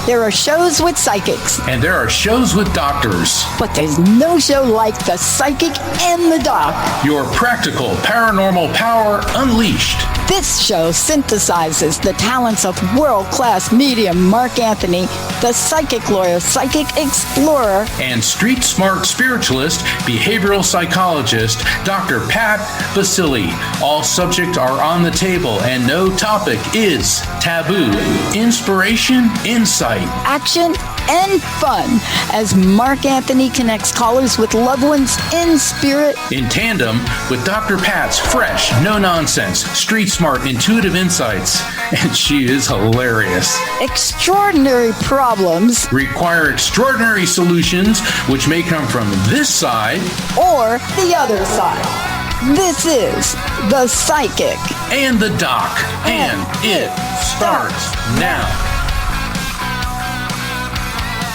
There are shows with psychics. And there are shows with doctors. But there's no show like The Psychic and the Doc. Your practical paranormal power unleashed. This show synthesizes the talents of world-class medium Mark Anthony, the psychic lawyer, psychic explorer, and street smart spiritualist, behavioral psychologist, Dr. Pat Baccili. All subjects are on the table and no topic is taboo. Inspiration, insight, action, and fun as Mark Anthony connects callers with loved ones in spirit. In tandem with Dr. Pat's fresh, no-nonsense, street-smart, intuitive insights. And she is hilarious. Extraordinary problems require extraordinary solutions, which may come from this side or the other side. This is The Psychic and the Doc, and it starts now.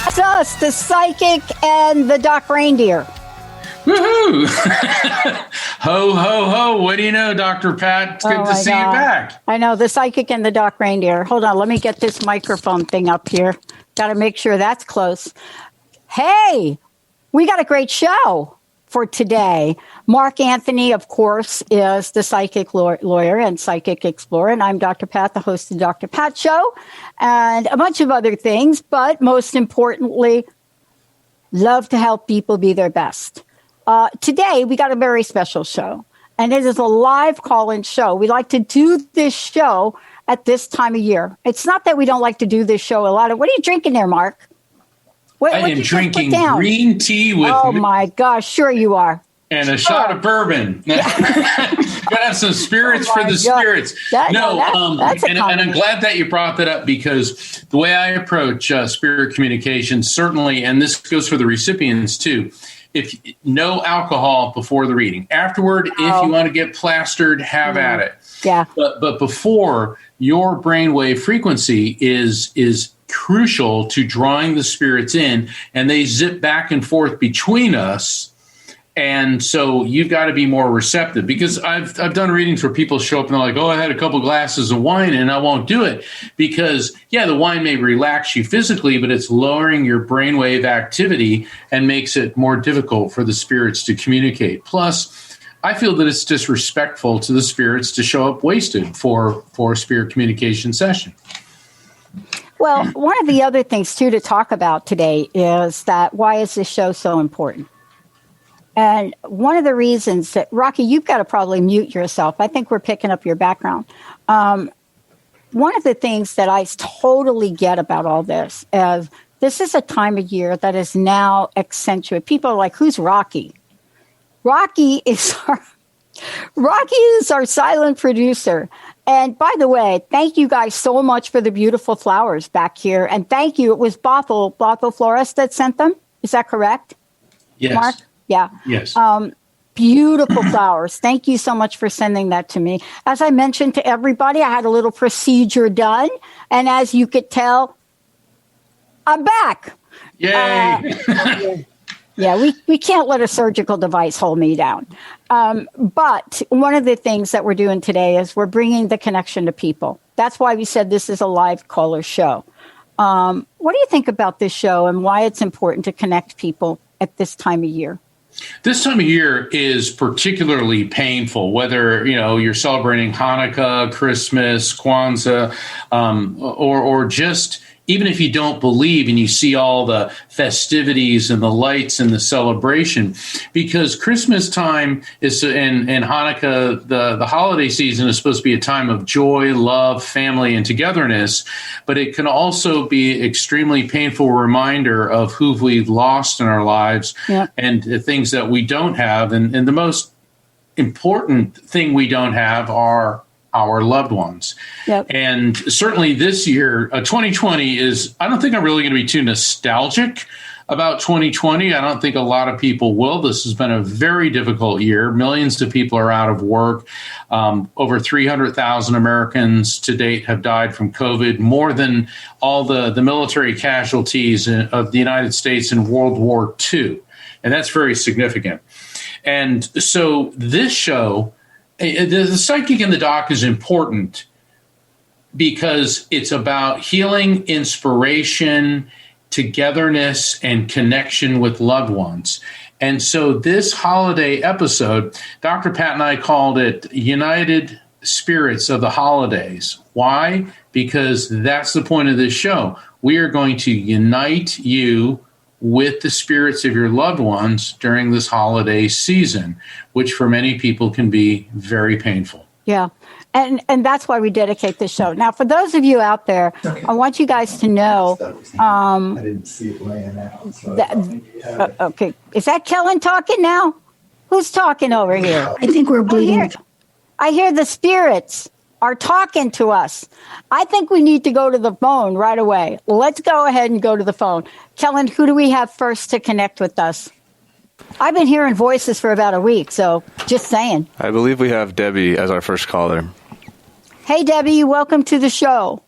It's us, The Psychic and the Doc Reindeer. Woohoo! Ho, ho, ho. What do you know, Dr. Pat? It's good to see you back. I know, The Psychic and the Doc Reindeer. Hold on, let me get this microphone thing up here. Got to make sure that's close. Hey, we got a great show for today. Mark Anthony, of course, is the psychic lawyer and psychic explorer, and I'm Dr. Pat, the host of the Dr. Pat Show, and a bunch of other things, but most importantly, love to help people be their best. Today, we got a very special show, and it is a live call-in show. We like to do this show at this time of year. It's not that we don't like to do this show a lot. What are you drinking there, Mark? I am drinking green tea with... Oh, my gosh. Sure you are. And a shot of bourbon. Gotta have some spirits for the spirits. And I'm glad that you brought that up, because the way I approach spirit communication, certainly, and this goes for the recipients too, if no alcohol before the reading. Afterward, if you want to get plastered, have at it. Yeah. But before, your brainwave frequency is crucial to drawing the spirits in, and they zip back and forth between us. And so you've got to be more receptive, because I've done readings where people show up and they're like, oh, I had a couple glasses of wine and I won't do it, because, yeah, the wine may relax you physically, but it's lowering your brainwave activity and makes it more difficult for the spirits to communicate. Plus, I feel that it's disrespectful to the spirits to show up wasted for a spirit communication session. Well, one of the other things, too, to talk about today is that why is this show so important? And one of the reasons that, Rocky, you've got to probably mute yourself. I think we're picking up your background. One of the things that I totally get about all this is a time of year that is now accentuated. People are like, who's Rocky? Rocky is our silent producer. And by the way, thank you guys so much for the beautiful flowers back here. And thank you. It was Bothell Florist that sent them. Is that correct? Yes. Mark? Yeah. Yes. Beautiful flowers. Thank you so much for sending that to me. As I mentioned to everybody, I had a little procedure done. And as you could tell, I'm back. Yay. Yeah, we can't let a surgical device hold me down. But one of the things that we're doing today is we're bringing the connection to people. That's why we said this is a live caller show. What do you think about this show and why it's important to connect people at this time of year? This time of year is particularly painful, whether, you're celebrating Hanukkah, Christmas, Kwanzaa, or just even if you don't believe and you see all the festivities and the lights and the celebration, because Christmas time is and Hanukkah, the holiday season, is supposed to be a time of joy, love, family, and togetherness. But it can also be extremely painful reminder of who we've lost in our lives and the things that we don't have. And the most important thing we don't have are our loved ones. Yep. And certainly this year, 2020 I don't think I'm really going to be too nostalgic about 2020. I don't think a lot of people will. This has been a very difficult year. Millions of people are out of work. Over 300,000 Americans to date have died from COVID, more than all the military casualties of the United States in World War II. And that's very significant. And so this show, the Psychic and the Doc, is important because it's about healing, inspiration, togetherness, and connection with loved ones. And so this holiday episode, Dr. Pat and I called it United Spirits of the Holidays. Why? Because that's the point of this show. We are going to unite you with the spirits of your loved ones during this holiday season, which for many people can be very painful. Yeah. And that's why we dedicate this show. Now, for those of you out there, I want you guys to know. I didn't see it laying out. So Okay. Is that Kellen talking now? Who's talking over here? I think we're bleeding. I hear the spirits are talking to us. I think we need to go to the phone right away. Let's go ahead and go to the phone. Kellen, who do we have first to connect with us? I've been hearing voices for about a week, so just saying. I believe we have Debbie as our first caller. Hey, Debbie, welcome to the show.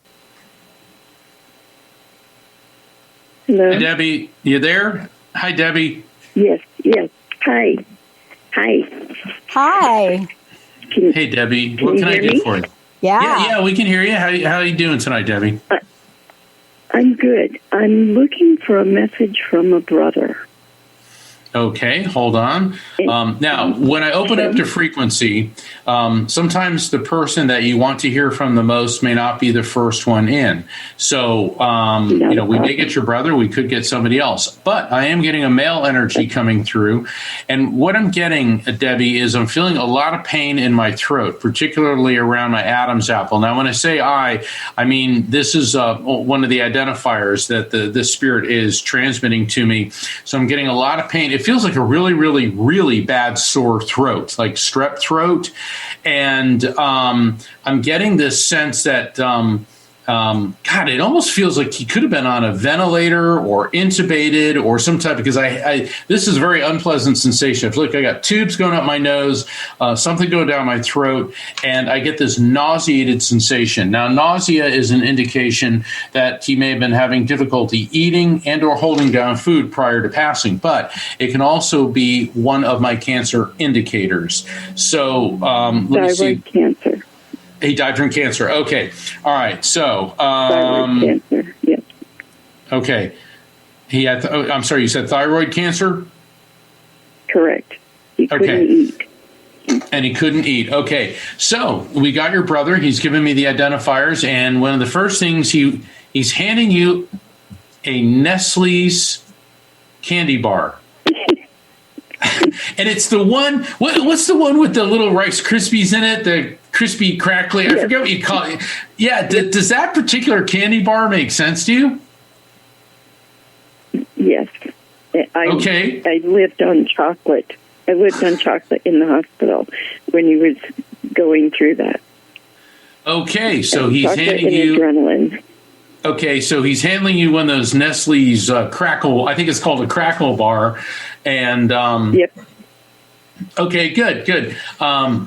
Hello. Hi, Debbie. You there? Hi, Debbie. Yes. Hi. Hi. Hey, Debbie. What can I hear do me? for you? Yeah. Yeah, we can hear you. How are you doing tonight, Debbie? I'm good. I'm looking for a message from a brother. Okay, hold on. Now, when I open up to frequency, sometimes the person that you want to hear from the most may not be the first one in. So, we may get your brother, we could get somebody else. But I am getting a male energy coming through. And what I'm getting, Debbie, is I'm feeling a lot of pain in my throat, particularly around my Adam's apple. Now, when I say I mean this is one of the identifiers that the spirit is transmitting to me. So I'm getting a lot of pain. It feels like a really, really, really bad sore throat, like strep throat. And I'm getting this sense that, God, it almost feels like he could have been on a ventilator or intubated or some type, because this is a very unpleasant sensation. I feel like I got tubes going up my nose, something going down my throat, and I get this nauseated sensation. Now, nausea is an indication that he may have been having difficulty eating and or holding down food prior to passing, but it can also be one of my cancer indicators. So let me see. Thyroid cancer. He died from cancer. Okay. All right. So, Thyroid cancer. Yes. Okay. He had, I'm sorry, you said thyroid cancer? Correct. He couldn't Okay. eat. And he couldn't eat. Okay. So we got your brother. He's given me the identifiers. And one of the first things he's handing you a Nestle's candy bar. And it's the one, what's the one with the little Rice Krispies in it? The crispy, crackly, I forget what you call it. Yeah, does that particular candy bar make sense to you? Yes. Okay. I lived on chocolate. I lived on chocolate in the hospital when he was going through that. Okay, so he's Chocolate handing and you. adrenaline. Okay, so he's handing you one of those Nestle's Crackle. I think it's called a Crackle bar, and Yep. okay, good.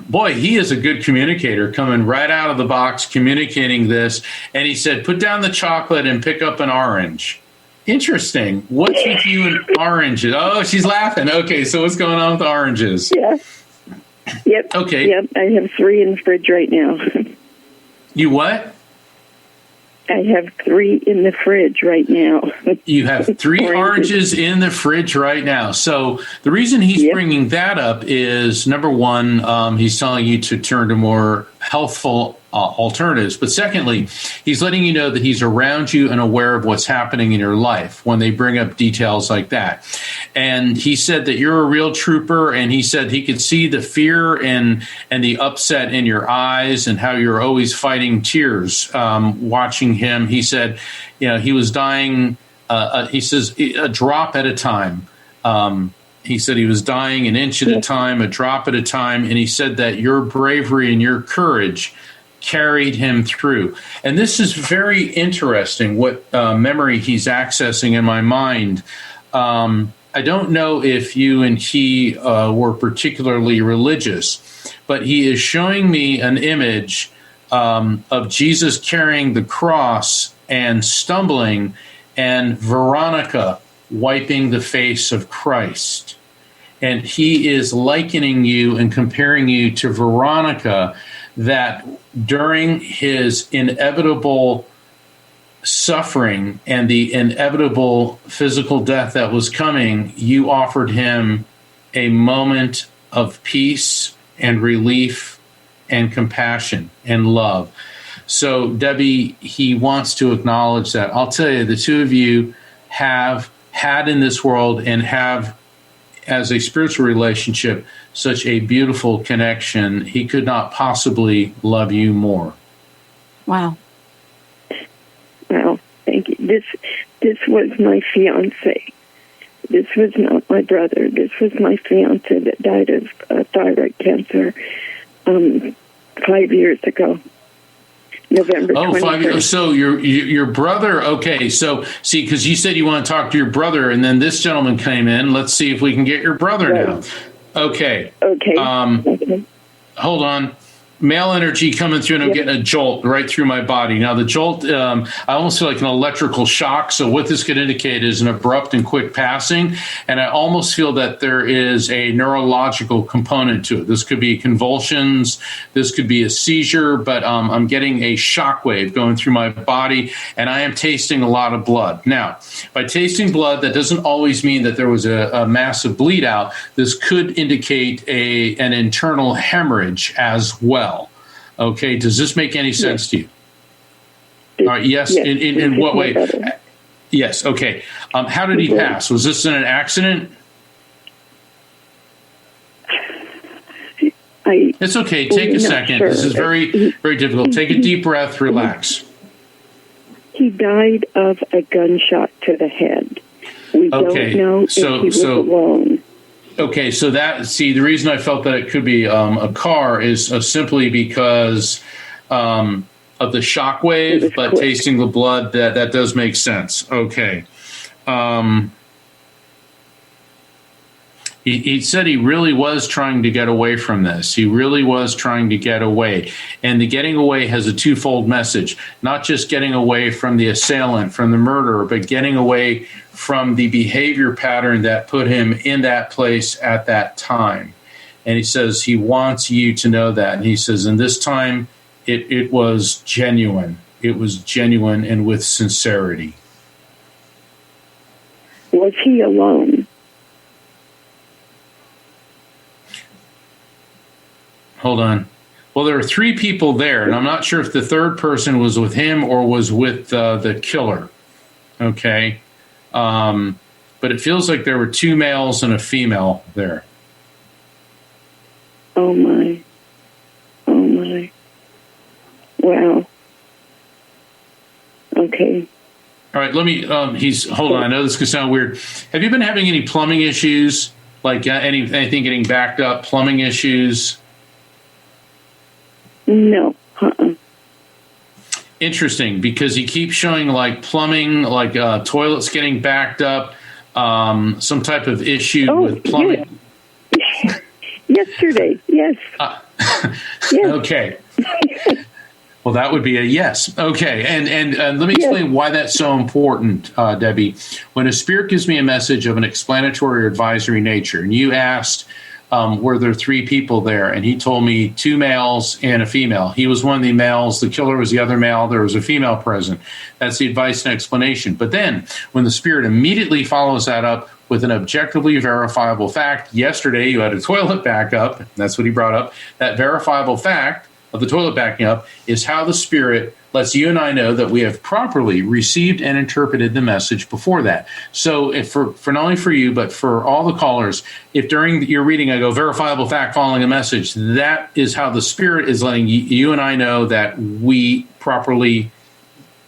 Boy, he is a good communicator, coming right out of the box, communicating this. And he said, "Put down the chocolate and pick up an orange." Interesting. What's with you and oranges? Oh, she's laughing. Okay, so what's going on with the oranges? Yeah. Yep. Okay. Yep. I have 3 in the fridge right now. You what? I have 3 in the fridge right now. You have 3 oranges in the fridge right now. So the reason he's Yep. bringing that up is, number one, he's telling you to turn to more healthful alternatives. But secondly, he's letting you know that he's around you and aware of what's happening in your life when they bring up details like that. And he said that you're a real trooper, and he said he could see the fear and the upset in your eyes and how you're always fighting tears watching him. He said, he was dying, he says, a drop at a time. He said he was dying an inch at a time, a drop at a time. And he said that your bravery and your courage carried him through. And this is very interesting, what memory he's accessing in my mind. I don't know if you and he were particularly religious, but he is showing me an image of Jesus carrying the cross and stumbling, and Veronica wiping the face of Christ. And he is likening you and comparing you to Veronica, that during his inevitable suffering and the inevitable physical death that was coming, you offered him a moment of peace and relief and compassion and love. So, Debbie, he wants to acknowledge that. I'll tell you, the two of you have had in this world and have, as a spiritual relationship, such a beautiful connection. He could not possibly love you more. Wow. Wow, thank you. This was my fiance. This was not my brother. This was my fiance that died of thyroid cancer 5 years ago. November 21st. 5 years. So your brother, okay. So, see, because you said you want to talk to your brother, and then this gentleman came in. Let's see if we can get your brother now. Okay. Okay. Okay. Hold on. Male energy coming through, and I'm getting a jolt right through my body. Now, the jolt, I almost feel like an electrical shock. So what this could indicate is an abrupt and quick passing. And I almost feel that there is a neurological component to it. This could be convulsions. This could be a seizure. But I'm getting a shock wave going through my body, and I am tasting a lot of blood. Now, by tasting blood, that doesn't always mean that there was a massive bleed out. This could indicate an internal hemorrhage as well. Okay, does this make any sense to you? All right, yes. In what way? Yes. Okay. How did he pass? Was this in an accident? It's okay. Take a second. Sure. This is very, very difficult. Take a deep breath. Relax. He died of a gunshot to the head. We don't know if he was alone. Okay, so the reason I felt that it could be a car is simply because of the shock wave, but quick. Tasting the blood, that does make sense. Okay. He said he really was trying to get away from this. He really was trying to get away. And the getting away has a twofold message, not just getting away from the assailant, from the murderer, but getting away from the behavior pattern that put him in that place at that time. And he says he wants you to know that. And he says, and this time it was genuine. It was genuine and with sincerity. Was he alone? Hold on. Well, there are three people there, and I'm not sure if the third person was with him or was with the killer. Okay. But it feels like there were two males and a female there. Oh, my. Oh, my. Wow. Okay. All right, let me, hold on. I know this could sound weird. Have you been having any plumbing issues? Like anything getting backed up, plumbing issues? No. Interesting, because he keeps showing like plumbing, like toilets getting backed up, some type of issue with plumbing. Yes. Yesterday, yes. Yes. Okay. Well, that would be a yes. Okay, and let me explain why that's so important, Debbie. When a spirit gives me a message of an explanatory or advisory nature, and you asked, were there three people there? And he told me two males and a female. He was one of the males. The killer was the other male. There was a female present. That's the advice and explanation. But then when the spirit immediately follows that up with an objectively verifiable fact, yesterday you had a toilet backup. That's what he brought up. That verifiable fact of the toilet backing up is how the spirit lets you and I know that we have properly received and interpreted the message before that. So if for not only for you, but for all the callers, if during your reading I go verifiable fact following a message, that is how the spirit is letting you and I know that we properly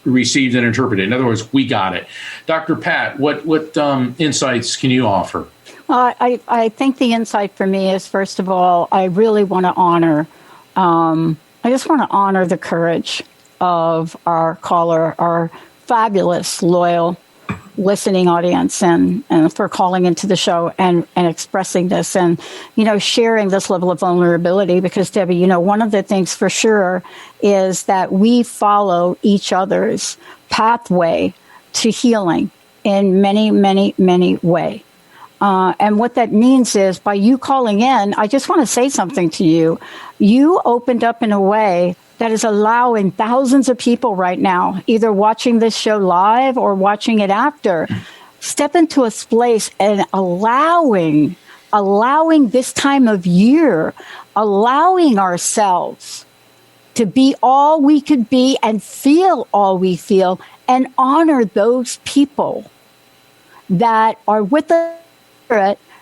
received and interpreted. In other words, we got it. Dr. Pat, what insights can you offer? I think the insight for me is, first of all, I really want to honor I just want to honor the courage of our caller, our fabulous, loyal listening audience, and for calling into the show and expressing this and, sharing this level of vulnerability. Because, Debbie, one of the things for sure is that we follow each other's pathway to healing in many, many, many ways. And what that means is by you calling in, I just want to say something to you. You opened up in a way that is allowing thousands of people right now, either watching this show live or watching it after, step into a place and allowing this time of year, allowing ourselves to be all we could be and feel all we feel and honor those people that are with us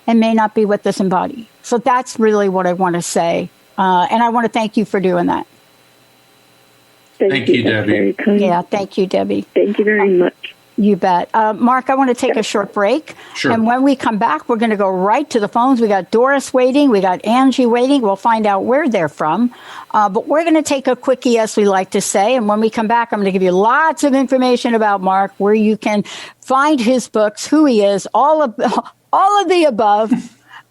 and may not be with us in body. So that's really what I want to say. And I want to thank you for doing that. Thank you, Debbie. Yeah, thank you, Debbie. Thank you very much. You bet. Mark, I want to take a short break. Sure. And when we come back, we're going to go right to the phones. We got Doris waiting. We got Angie waiting. We'll find out where they're from. But we're going to take a quickie, as we like to say. And when we come back, I'm going to give you lots of information about Mark, where you can find his books, who he is, all of the above.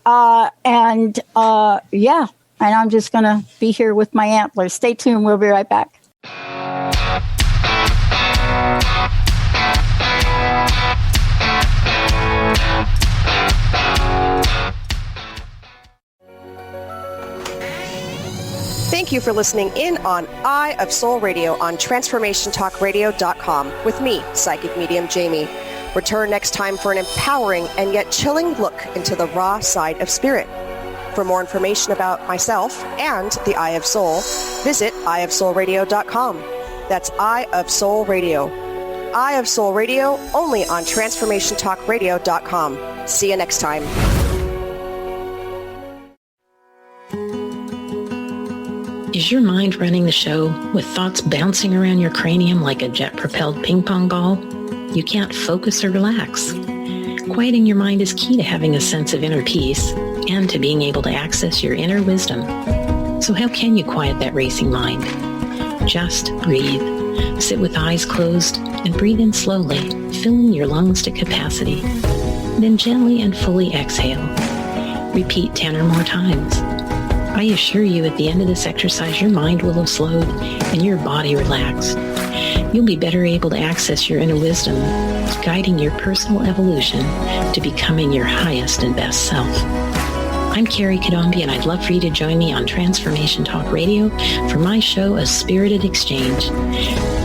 And I'm just going to be here with my antlers. Stay tuned. We'll be right back. Thank you for listening in on Eye of Soul Radio on TransformationTalkRadio.com with me, Psychic Medium Jamie. Return next time for an empowering and yet chilling look into the raw side of spirit. For more information about myself and the Eye of Soul, visit eyeofsoulradio.com. That's Eye of Soul Radio. Eye of Soul Radio only on TransformationTalkRadio.com. See you next time. Is your mind running the show with thoughts bouncing around your cranium like a jet-propelled ping pong ball? You can't focus or relax. Quieting your mind is key to having a sense of inner peace and to being able to access your inner wisdom. So how can you quiet that racing mind? Just breathe. Sit with eyes closed and breathe in slowly, filling your lungs to capacity. Then gently and fully exhale. Repeat 10 or more times. I assure you at the end of this exercise, your mind will have slowed and your body relaxed. You'll be better able to access your inner wisdom, guiding your personal evolution to becoming your highest and best self. I'm Carrie Kadombi, and I'd love for you to join me on Transformation Talk Radio for my show, A Spirited Exchange.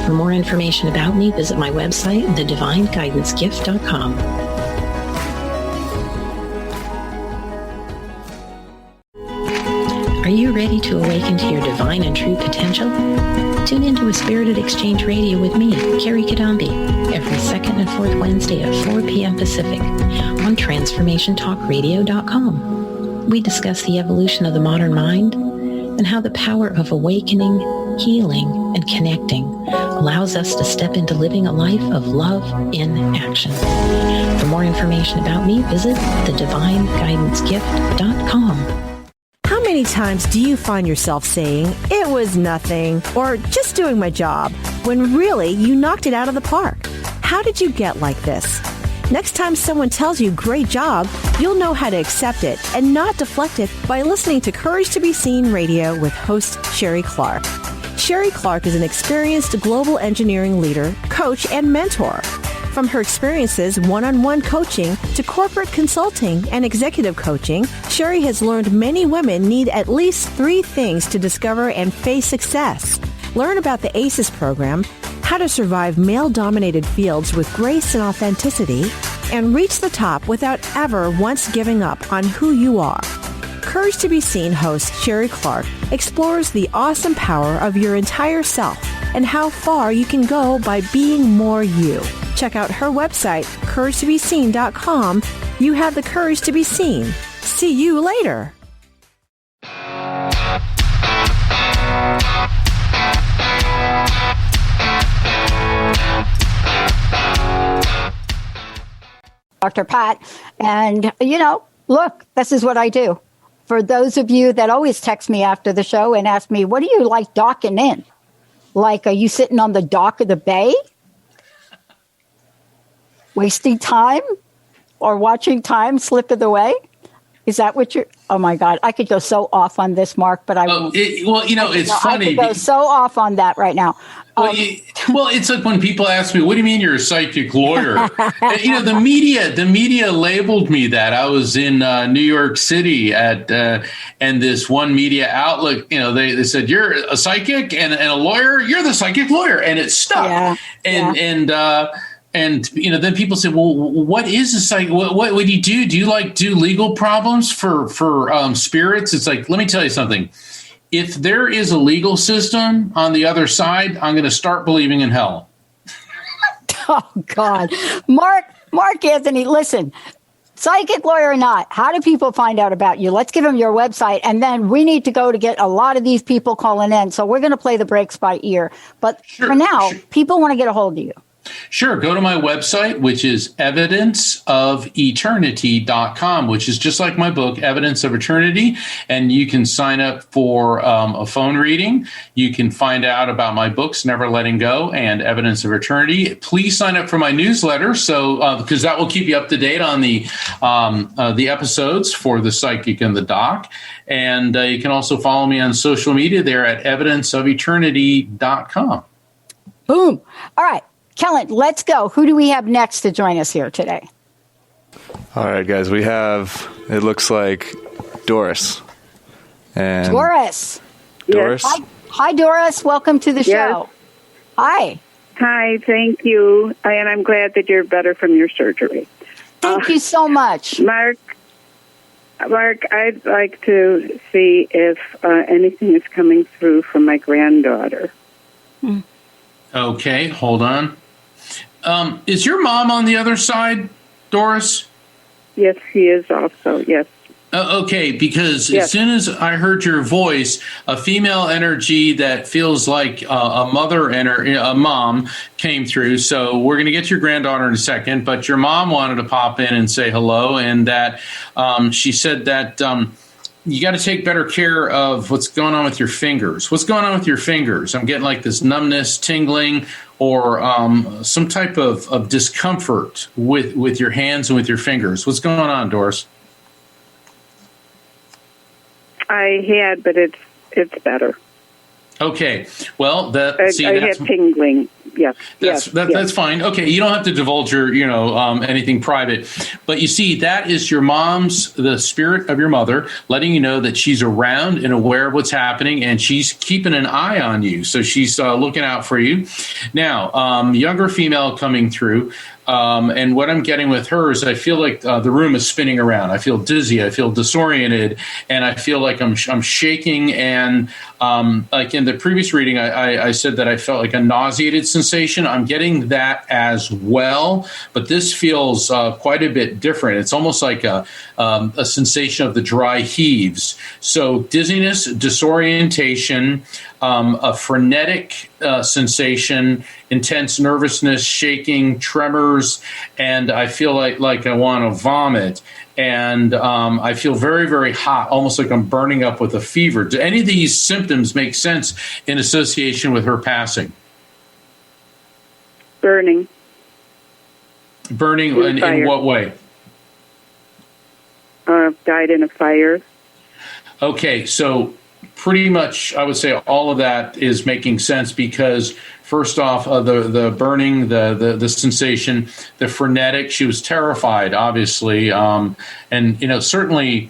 For more information about me, visit my website, thedivineguidancegift.com. Are you ready to awaken to your divine and true potential? Tune into A Spirited Exchange Radio with me, Carrie Kadombi, every second and fourth Wednesday at 4 p.m. Pacific on TransformationTalkRadio.com. We discuss the evolution of the modern mind and how the power of awakening, healing, and connecting allows us to step into living a life of love in action. For more information about me, visit thedivineguidancegift.com. How many times do you find yourself saying, "It was nothing," or "just doing my job," when really you knocked it out of the park? How did you get like this? Next time someone tells you "great job," you'll know how to accept it and not deflect it by listening to Courage to Be Seen Radio with host Sherry Clark. Sherry Clark is an experienced global engineering leader, coach, and mentor. From her experiences one-on-one coaching to corporate consulting and executive coaching, Sherry has learned many women need at least 3 things to discover and face success. Learn about the ACES program, how to survive male-dominated fields with grace and authenticity, and reach the top without ever once giving up on who you are. Courage to Be Seen host Sherry Clark explores the awesome power of your entire self and how far you can go by being more you. Check out her website, CourageToBeSeen.com. You have the courage to be seen. See you later. Dr. Pat. And, look, this is what I do. For those of you that always text me after the show and ask me, what do you like docking in? Like, are you sitting on the dock of the bay? Wasting time or watching time slip away? Is that what you're? Oh my God, I could go so off on this, Mark, but I won't. It's funny. I could go so off on that right now. It's like when people ask me, "What do you mean you're a psychic lawyer?" The media labeled me that. I was in New York City and this one media outlet, they said, "You're a psychic and a lawyer. You're the psychic lawyer," and it stuck. And then people say, "Well, what is a psychic? What do you do? Do you do legal problems for spirits?" It's like, let me tell you something. If there is a legal system on the other side, I'm going to start believing in hell. Oh God, Mark Anthony, listen. Psychic lawyer or not, how do people find out about you? Let's give them your website, and then we need to go to get a lot of these people calling in. So we're going to play the breaks by ear. But for now, people want to get a hold of you. Sure. Go to my website, which is evidenceofeternity.com, which is just like my book, Evidence of Eternity. And you can sign up for a phone reading. You can find out about my books, Never Letting Go and Evidence of Eternity. Please sign up for my newsletter, because that will keep you up to date on the episodes for The Psychic and the Doc. And you can also follow me on social media there at evidenceofeternity.com. Boom. All right. Kellen, let's go. Who do we have next to join us here today? All right, guys. We have, it looks like, Doris. And Doris. Doris? Hi, Doris. Welcome to the show. Hi. Hi, thank you. And I'm glad that you're better from your surgery. Thank you so much. Mark, I'd like to see if anything is coming through from my granddaughter. Okay, hold on. Is your mom on the other side, Doris? Yes, she is also, yes. Okay, because as soon as I heard your voice, a female energy that feels like a mom came through. So we're going to get to your granddaughter in a second, but your mom wanted to pop in and say hello, and that she said that you got to take better care of what's going on with your fingers. What's going on with your fingers? I'm getting like this numbness, tingling, or some type of discomfort with your hands and with your fingers. What's going on, Doris? I had, but it's better. Okay. Well, I had tingling. Yes. That's fine. Okay, you don't have to divulge your, anything private, but you see, that is your mom's, the spirit of your mother, letting you know that she's around and aware of what's happening, and she's keeping an eye on you. So she's looking out for you. Now, younger female coming through. And what I'm getting with her is I feel like the room is spinning around. I feel dizzy. I feel disoriented, and I feel like I'm shaking. And like in the previous reading, I said that I felt like a nauseated sensation. I'm getting that as well, but this feels quite a bit different. It's almost like a sensation of the dry heaves. So dizziness, disorientation, a frenetic sensation, intense nervousness, shaking, tremors, and I feel like I want to vomit. And I feel very, very hot, almost like I'm burning up with a fever. Do any of these symptoms make sense in association with her passing? Burning. Burning in what way? Died in a fire. Okay, so pretty much I would say all of that is making sense because first off, the burning, the sensation, the frenetic, she was terrified, obviously. And, certainly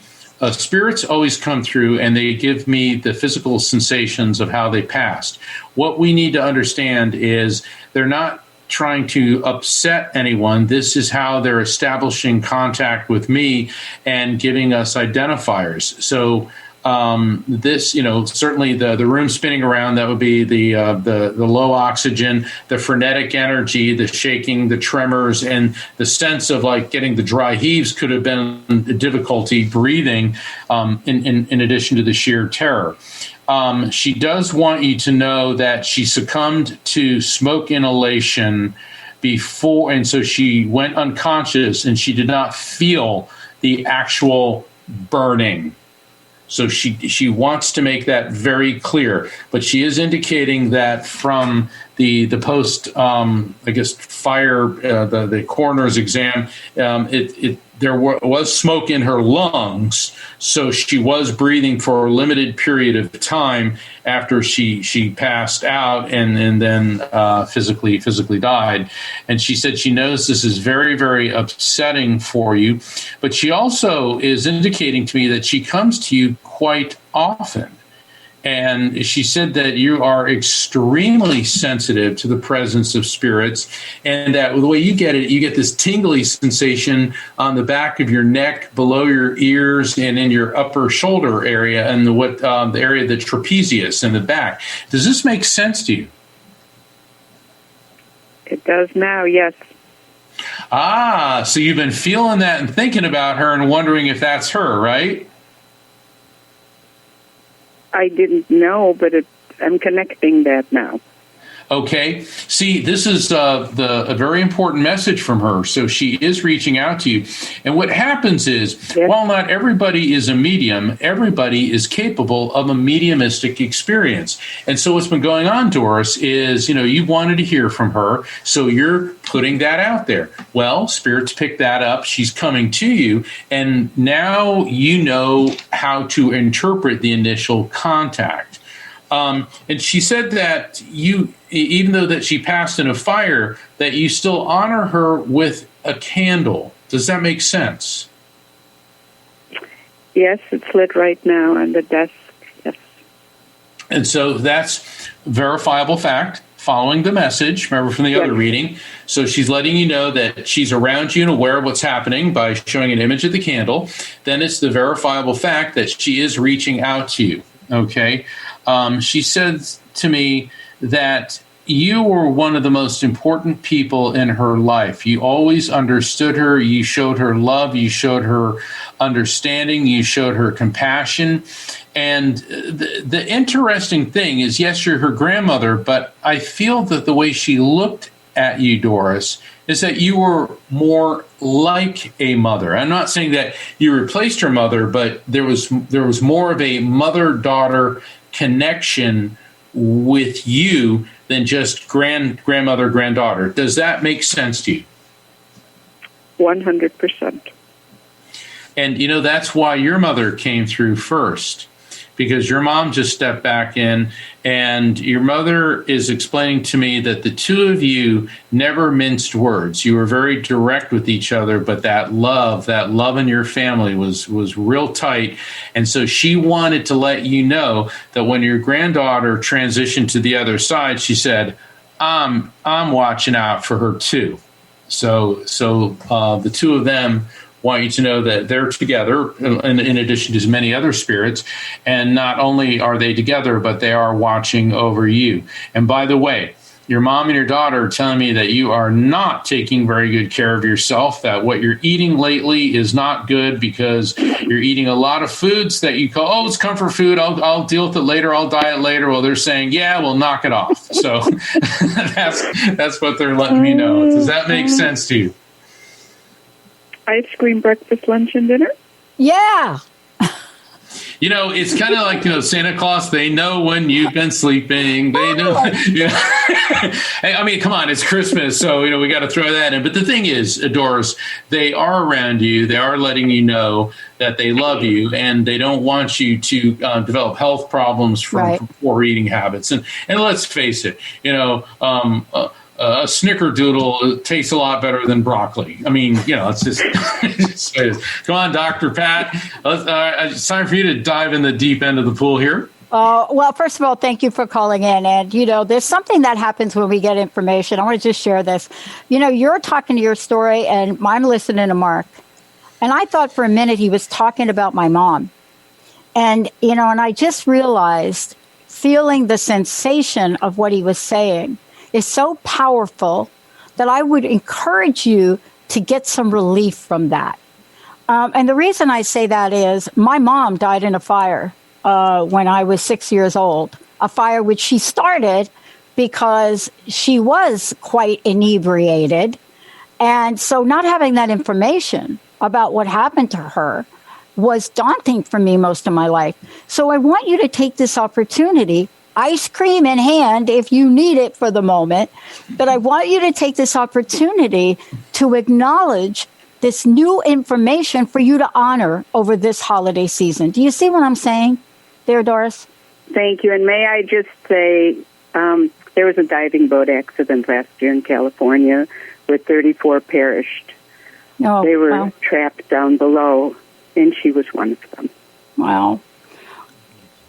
spirits always come through and they give me the physical sensations of how they passed. What we need to understand is they're not trying to upset anyone. This is how they're establishing contact with me and giving us identifiers. So this, certainly the room spinning around, that would be the low oxygen, the frenetic energy, the shaking, the tremors, and the sense of like getting the dry heaves could have been difficulty breathing in addition to the sheer terror. She does want you to know that she succumbed to smoke inhalation before, and so she went unconscious and she did not feel the actual burning. So she wants to make that very clear, but she is indicating that from the post, fire, the coroner's exam, there was smoke in her lungs, so she was breathing for a limited period of time after she passed out and then physically died. And she said she knows this is very, very upsetting for you, but she also is indicating to me that she comes to you quite often. And she said that you are extremely sensitive to the presence of spirits, and that the way you get it, you get this tingly sensation on the back of your neck, below your ears, and in your upper shoulder area, and the area of the trapezius in the back. Does this make sense to you? It does now, yes. So you've been feeling that and thinking about her and wondering if that's her, right? I didn't know, but I'm connecting that now. Okay. See, this is a very important message from her. So she is reaching out to you. And what happens is, while not everybody is a medium, everybody is capable of a mediumistic experience. And so what's been going on, Doris, is, you wanted to hear from her, so you're putting that out there. Well, spirits pick that up. She's coming to you. And now you know how to interpret the initial contact. And she said that you, even though that she passed in a fire, that you still honor her with a candle. Does that make sense? Yes, it's lit right now on the desk. Yes. And so that's verifiable fact following the message, remember from the other reading. So she's letting you know that she's around you and aware of what's happening by showing an image of the candle. Then it's the verifiable fact that she is reaching out to you. Okay. She said to me that you were one of the most important people in her life. You always understood her. You showed her love. You showed her understanding. You showed her compassion. And the interesting thing is, yes, you're her grandmother, but I feel that the way she looked at you, Doris, is that you were more like a mother. I'm not saying that you replaced her mother, but there was more of a mother-daughter connection with you than just grandmother, granddaughter. Does that make sense to you? 100%. And, that's why your mother came through first, because your mom just stepped back in, and your mother is explaining to me that the two of you never minced words. You were very direct with each other, but that love in your family was real tight. And so she wanted to let you know that when your granddaughter transitioned to the other side, she said, I'm watching out for her too. So the two of them want you to know that they're together in addition to many other spirits. And not only are they together, but they are watching over you. And by the way, your mom and your daughter are telling me that you are not taking very good care of yourself, that what you're eating lately is not good because you're eating a lot of foods that you call, it's comfort food. I'll deal with it later. I'll diet later. Well, they're saying, yeah, we'll knock it off. So that's what they're letting me know. Does that make sense to you? Ice cream, breakfast, lunch, and dinner? Yeah. It's kind of like, Santa Claus, they know when you've been sleeping. They know. Hey, I mean, come on, it's Christmas. So, we got to throw that in. But the thing is, Doris, they are around you. They are letting you know that they love you, and they don't want you to develop health problems from poor eating habits. And let's face it, a snickerdoodle tastes a lot better than broccoli. I mean, it's just come on, Dr. Pat. It's time for you to dive in the deep end of the pool here. Well, first of all, thank you for calling in. And, there's something that happens when we get information. I want to just share this. You're talking to your story, and I'm listening to Mark. And I thought for a minute he was talking about my mom. And, and I just realized, feeling the sensation of what he was saying is so powerful that I would encourage you to get some relief from that. And the reason I say that is my mom died in a fire when I was 6 years old, a fire which she started because she was quite inebriated. And so not having that information about what happened to her was daunting for me most of my life. So I want you to take this opportunity, ice cream in hand if you need it for the moment, but I want you to take this opportunity to acknowledge this new information for you to honor over this holiday season. Do you see what I'm saying there, Doris? Thank you. And may I just say, there was a diving boat accident last year in California where 34 perished. Oh, they were wow. trapped down below, and she was one of them. Wow.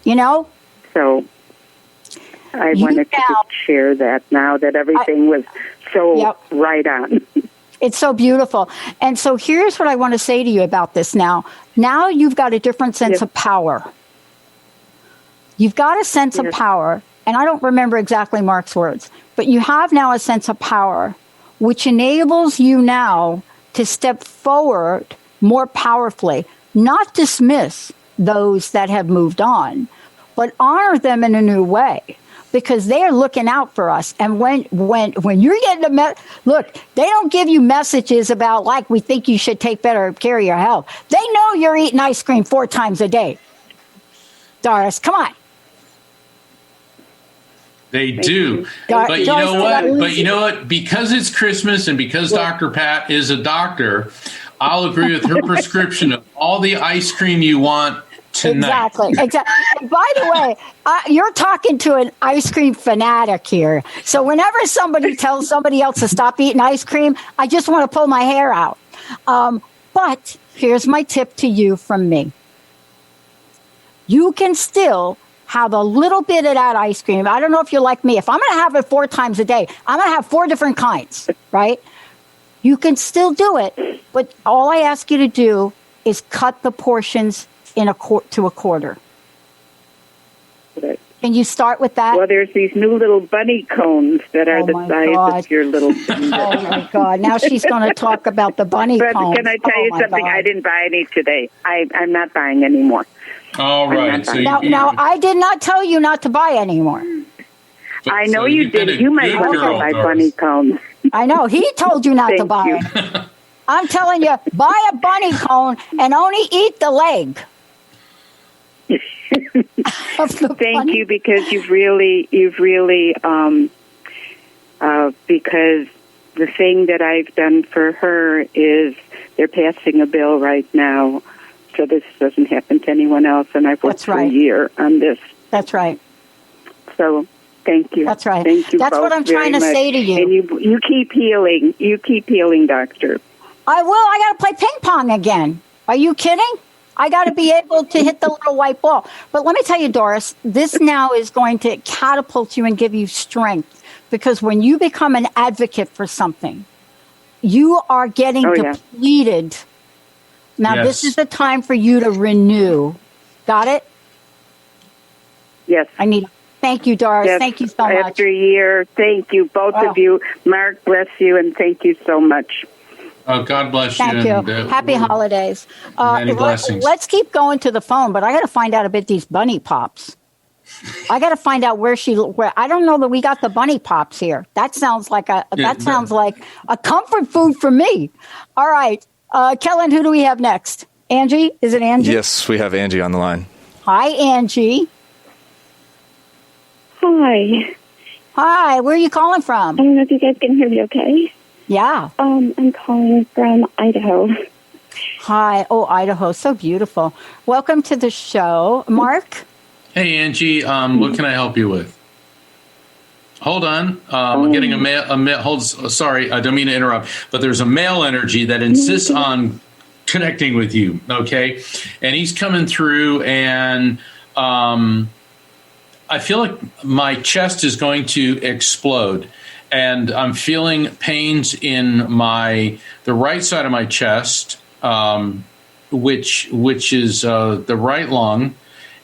You know? So I wanted to just share that now that everything was so right on. It's so beautiful. And so here's what I want to say to you about this now. Now you've got a different sense of power. You've got a sense of power. And I don't remember exactly Mark's words, but you have now a sense of power, which enables you now to step forward more powerfully, not dismiss those that have moved on, but honor them in a new way, because they are looking out for us. And when you're getting look, they don't give you messages about, like, we think you should take better care of your health. They know you're eating ice cream 4 times a day. Doris, come on. They do. But you know what? But you know what? Because it's Christmas and because Dr. Pat is a doctor, I'll agree with her prescription of all the ice cream you want tonight. Exactly. And by the way, you're talking to an ice cream fanatic here. So whenever somebody tells somebody else to stop eating ice cream, I just want to pull my hair out. But here's my tip to you from me. You can still have a little bit of that ice cream. I don't know if you're like me. If I'm going to have it 4 times a day, I'm going to have 4 different kinds, right? You can still do it, but all I ask you to do is cut the portions to a quarter. Can you start with that? Well, there's these new little bunny cones that are the size of your little finger. Oh, my God. Now she's going to talk about the bunny cones. But can I tell you something? God. I didn't buy any today. I'm not buying any more. All right. So now, I did not tell you not to buy anymore. I know you did. You might want to buy bunny cones. I know. He told you not to buy it. I'm telling you, buy a bunny cone and only eat the leg. Thank you, because you've really, because the thing that I've done for her is they're passing a bill right now so this doesn't happen to anyone else, and I've worked for a year on this. That's right. So thank you. That's right. Thank you. That's what I'm trying to say to you. And you keep healing. You keep healing, Doctor. I will. I got to play ping pong again. Are you kidding? I got to be able to hit the little white ball. But let me tell you, Doris, this now is going to catapult you and give you strength, because when you become an advocate for something, you are getting depleted. Now, this is the time for you to renew. Got it? Yes. Thank you, Doris. Yes. Thank you so much. After a year, thank you, both of you. Mark, bless you, and thank you so much. Oh, God bless you. Thank you. Happy holidays. Many blessings. Let's keep going to the phone, but I got to find out about these bunny pops. I got to find out where I don't know that we got the bunny pops here. That sounds like a comfort food for me. All right. Kellen, who do we have next? Angie? Is it Angie? Yes, we have Angie on the line. Hi, Angie. Hi. Hi. Where are you calling from? I don't know if you guys can hear me okay. Yeah. I'm calling from Idaho. Hi. Oh, Idaho. So beautiful. Welcome to the show. Mark? Hey, Angie. What can I help you with? Hold on. I'm getting a mail. Sorry, I don't mean to interrupt, but there's a male energy that insists on connecting with you. Okay. And he's coming through, and I feel like my chest is going to explode. And I'm feeling pains in the right side of my chest, which is the right lung,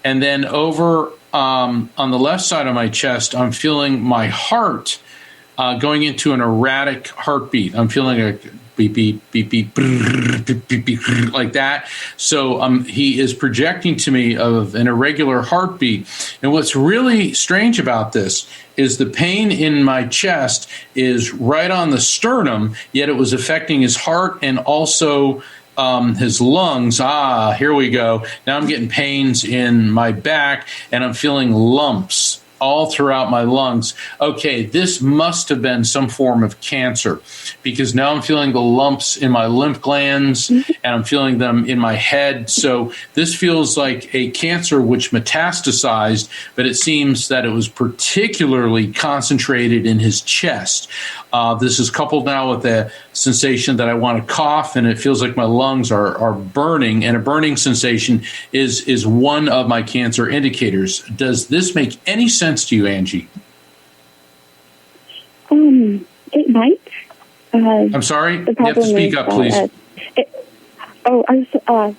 and then over on the left side of my chest, I'm feeling my heart going into an erratic heartbeat. I'm feeling a beep beep beep beep, brrr, beep, beep, beep, brrr, like that. So he is projecting to me of an irregular heartbeat. And what's really strange about this is the pain in my chest is right on the sternum, yet it was affecting his heart and also his lungs. Here we go. Now I'm getting pains in my back, and I'm feeling lumps all throughout my lungs. Okay, this must have been some form of cancer, because now I'm feeling the lumps in my lymph glands and I'm feeling them in my head. So this feels like a cancer which metastasized, but it seems that it was particularly concentrated in his chest. This is coupled now with a sensation that I want to cough, and it feels like my lungs are burning, and a burning sensation is one of my cancer indicators. Does this make any sense to you, Angie? It might. I'm sorry? You have to speak up, please. I'm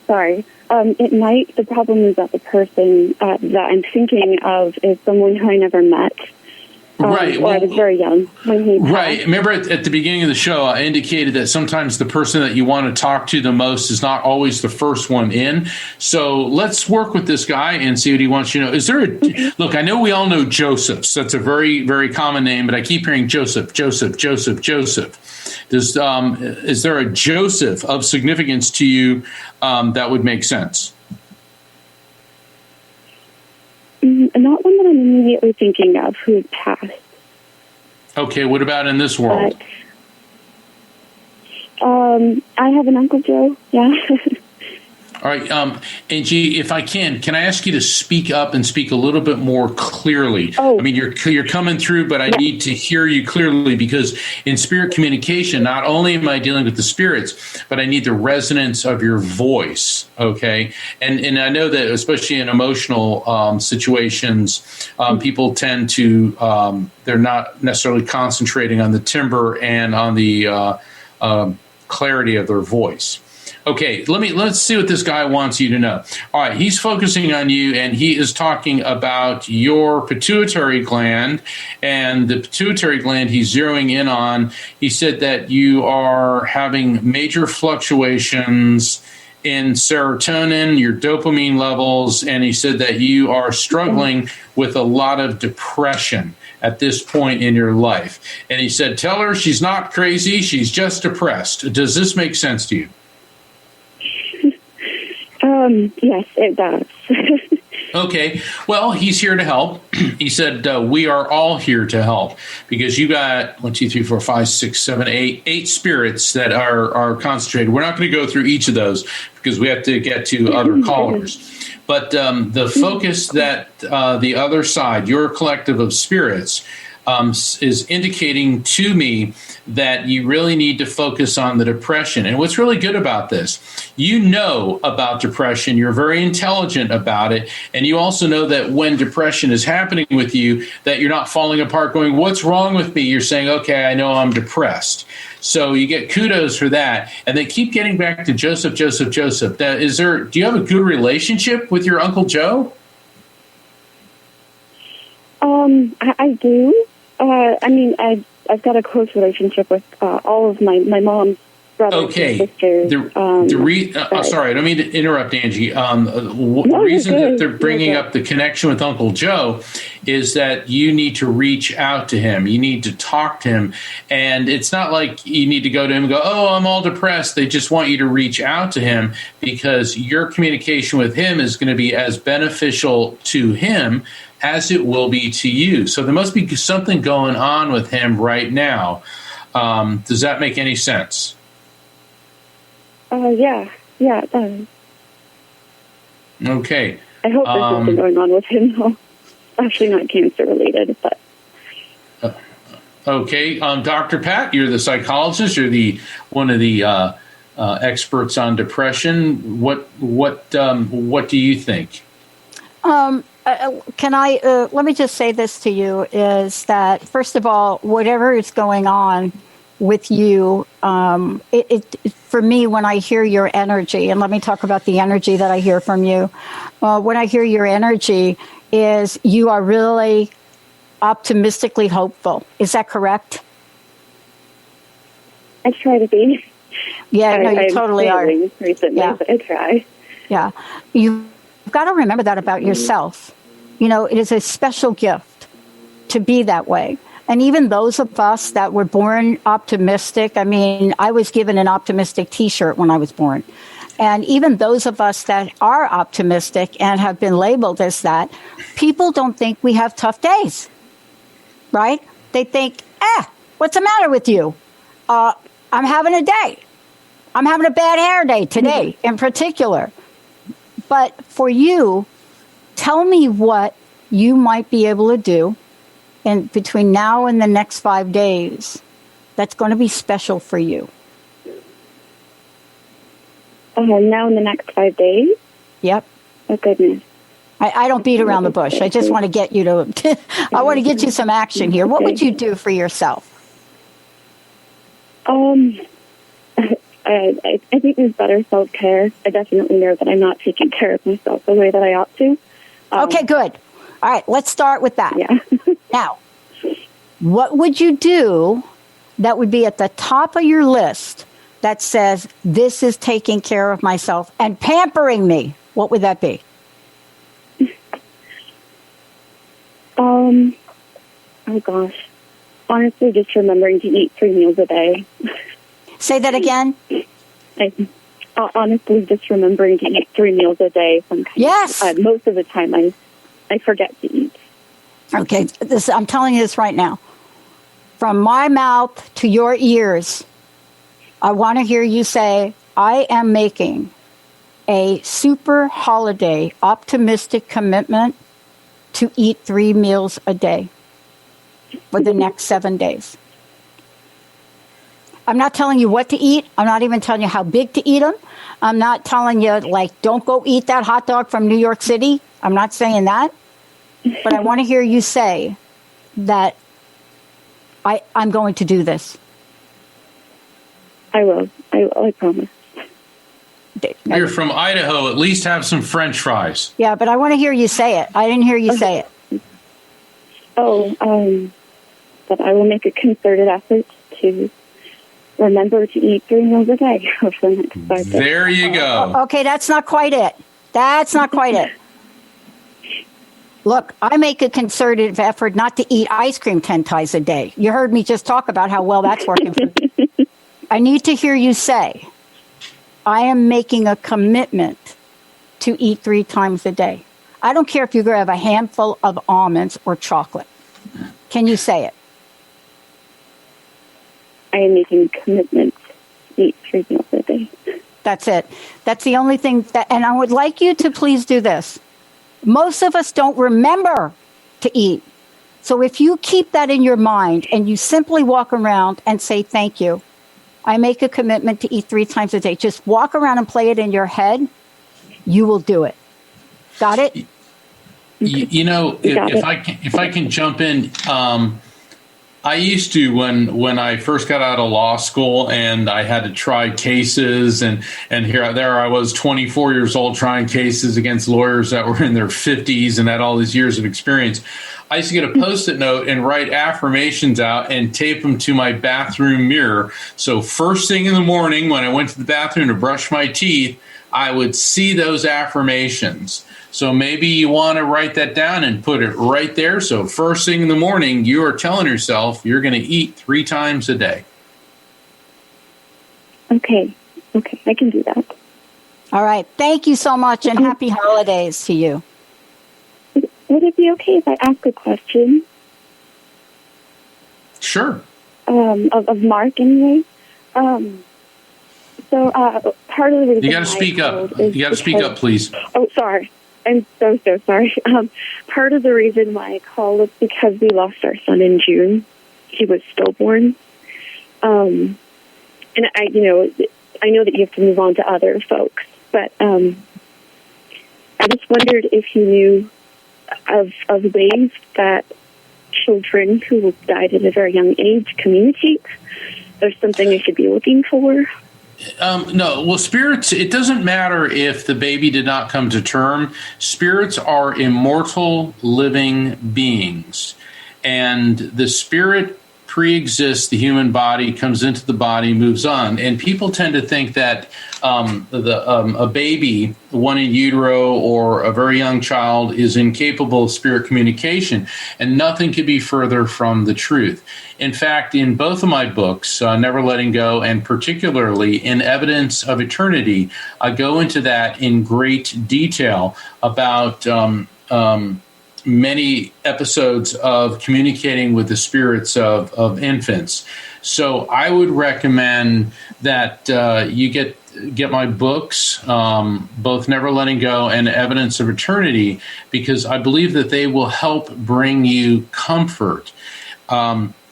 sorry. It might. The problem is that the person that I'm thinking of is someone who I never met. Right. Well, I was very young when he passed. Right. Remember at the beginning of the show, I indicated that sometimes the person that you want to talk to the most is not always the first one in. So let's work with this guy and see what he wants you to know. Is there look, I know we all know Joseph. So that's a very, very common name, but I keep hearing Joseph. Is there a Joseph of significance to you that would make sense? Not one that I'm immediately thinking of who passed. Okay, what about in this world? But, I have an Uncle Joe, yeah. All right, Angie, if I can I ask you to speak up and speak a little bit more clearly? Oh. I mean, you're coming through, but I need to hear you clearly, because in spirit communication, not only am I dealing with the spirits, but I need the resonance of your voice, okay? And I know that especially in emotional situations, people tend to, they're not necessarily concentrating on the timbre and on the clarity of their voice. Okay, let's see what this guy wants you to know. All right, he's focusing on you, and he is talking about your pituitary gland, and the pituitary gland he's zeroing in on. He said that you are having major fluctuations in serotonin, your dopamine levels, and he said that you are struggling with a lot of depression at this point in your life. And he said, tell her she's not crazy, she's just depressed. Does this make sense to you? Yes, it does. Okay. Well, he's here to help. He said, we are all here to help, because you got 1, 2, 3, 4, 5, 6, 7, 8 spirits that are concentrated. We're not going to go through each of those because we have to get to other callers. But the focus that the other side, your collective of spirits, is indicating to me that you really need to focus on the depression. And what's really good about this, you know about depression, you're very intelligent about it, and you also know that when depression is happening with you, that you're not falling apart going, what's wrong with me? You're saying, okay, I know I'm depressed. So you get kudos for that. And they keep getting back to Joseph. Do you have a good relationship with your Uncle Joe? I do. I mean, I've got a close relationship with all of my mom's brothers and sisters. Sorry, I don't mean to interrupt, Angie. The reason that they're bringing up the connection with Uncle Joe is that you need to reach out to him. You need to talk to him. And it's not like you need to go to him and go, oh, I'm all depressed. They just want you to reach out to him, because your communication with him is going to be as beneficial to him as it will be to you. So there must be something going on with him right now. Does that make any sense? Yeah, it does. Okay. I hope there's something going on with him, though. Actually, not cancer related, but. Okay, Dr. Pat, you're the psychologist. You're one of the experts on depression. What do you think? Can I, let me just say this to you, is that, first of all, whatever is going on with you, for me, when I hear your energy, and let me talk about the energy that I hear from you, when I hear your energy is you are really optimistically hopeful. Is that correct? I try to be. Yeah, no, you totally are. Recently, yeah. But I try. Yeah. You've got to remember that about yourself. You know, it is a special gift to be that way. And even those of us that were born optimistic, I mean, I was given an optimistic T-shirt when I was born. And even those of us that are optimistic and have been labeled as that, people don't think we have tough days, right? They think, what's the matter with you? I'm having a day. I'm having a bad hair day today in particular. But for you, tell me what you might be able to do in between now and the next 5 days that's going to be special for you. Now in the next 5 days? Yep. Oh, goodness. I don't beat around the bush. I just want to get you to, I want to get you some action here. What would you do for yourself? I think there's better self-care. I definitely know that I'm not taking care of myself the way that I ought to. Okay, good. All right, let's start with that. Yeah. Now, what would you do that would be at the top of your list that says, this is taking care of myself and pampering me? What would that be? Oh gosh. Honestly, just remembering to eat 3 meals a day. Say that again? Honestly, just remembering to eat 3 meals a day. Yes. Most of the time, I forget to eat. Okay, I'm telling you this right now. From my mouth to your ears, I want to hear you say, I am making a super holiday optimistic commitment to eat 3 meals a day for the next 7 days. I'm not telling you what to eat. I'm not even telling you how big to eat them. I'm not telling you, don't go eat that hot dog from New York City. I'm not saying that. But I want to hear you say that I'm going to do this. I will. I promise. You're from Idaho. At least have some French fries. Yeah, but I want to hear you say it. I didn't hear you say it. That I will make a concerted effort to remember to eat 3 meals a day for the next 5 days. There you go. Okay, that's not quite it. That's not quite it. Look, I make a concerted effort not to eat ice cream 10 times a day. You heard me just talk about how well that's working for me. I need to hear you say, I am making a commitment to eat 3 times a day. I don't care if you grab a handful of almonds or chocolate. Can you say it? I am making a commitment to eat 3 meals a day. That's it. That's the only thing and I would like you to please do this. Most of us don't remember to eat. So if you keep that in your mind and you simply walk around and say, thank you, I make a commitment to eat 3 times a day. Just walk around and play it in your head. You will do it. Got it? You know, if I can jump in, I used to when I first got out of law school and I had to try cases and there I was 24 years old trying cases against lawyers that were in their 50s and had all these years of experience. I used to get a Post-it note and write affirmations out and tape them to my bathroom mirror. So first thing in the morning when I went to the bathroom to brush my teeth, I would see those affirmations. So maybe you want to write that down and put it right there. So first thing in the morning, you are telling yourself you're going to eat 3 times a day. Okay, I can do that. All right. Thank you so much and happy holidays to you. Would it be okay if I ask a question? Sure. Of Mark anyway. So part of the reason you got to speak up. You got to speak up, please. Oh, sorry. I'm so sorry. Part of the reason why I called is because we lost our son in June. He was stillborn. And I know that you have to move on to other folks, but I just wondered if you knew of ways that children who died at a very young age communicate. There's something I should be looking for. No, well, spirits, it doesn't matter if the baby did not come to term. Spirits are immortal living beings. And the spirit pre-exists the human body, comes into the body, moves on. And people tend to think that a baby, one in utero, or a very young child is incapable of spirit communication, and nothing could be further from the truth. In fact, in both of my books, Never Letting Go, and particularly in Evidence of Eternity, I go into that in great detail about many episodes of communicating with the spirits of infants. So I would recommend that you get my books, both Never Letting Go and Evidence of Eternity, because I believe that they will help bring you comfort.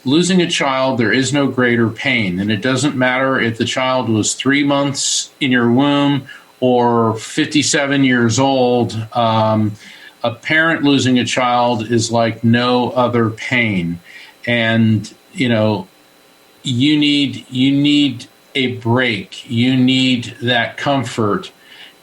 Losing a child, there is no greater pain, and it doesn't matter if the child was 3 months in your womb or 57 years old. A parent losing a child is like no other pain. And, you need a break. You need that comfort,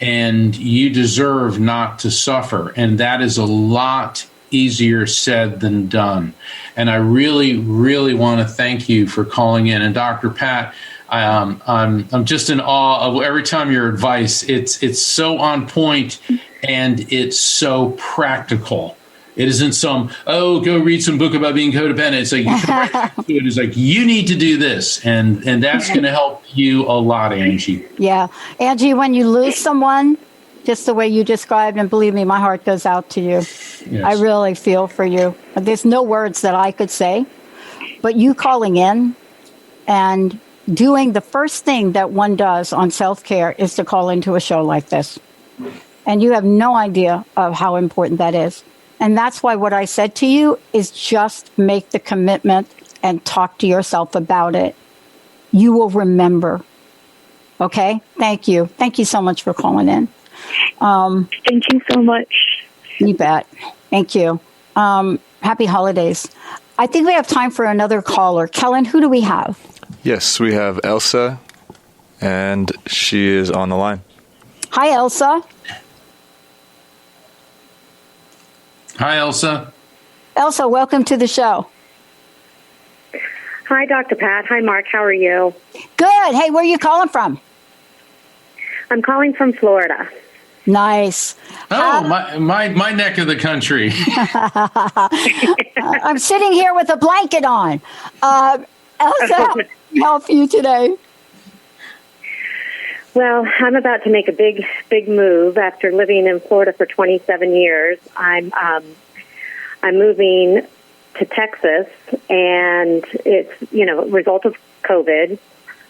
and you deserve not to suffer. And that is a lot easier said than done. And I really, really want to thank you for calling in. And Dr. Pat, I'm just in awe of every time your advice. It's so on point, and it's so practical. It isn't some, go read some book about being codependent. It's like, you come right back to it. It's like, you need to do this. And that's going to help you a lot, Angie. Yeah. Angie, when you lose someone, just the way you described, and believe me, my heart goes out to you. Yes. I really feel for you. There's no words that I could say, but you calling in and doing the first thing that one does on self-care is to call into a show like this. And you have no idea of how important that is. And that's why what I said to you is just make the commitment and talk to yourself about it. You will remember. Okay? Thank you. Thank you so much for calling in. Thank you so much. You bet. Thank you. Happy holidays. I think we have time for another caller. Kellen, who do we have? Yes, we have Elsa, and she is on the line. Hi, Elsa. Hi, Elsa. Elsa, welcome to the show. Hi, Dr. Pat. Hi, Mark. How are you? Good. Hey, where are you calling from? I'm calling from Florida. Nice. Oh, my neck of the country. I'm sitting here with a blanket on. Elsa, how can I help you today? Well, I'm about to make a big move after living in Florida for 27 years. I'm moving to Texas, and it's a result of COVID,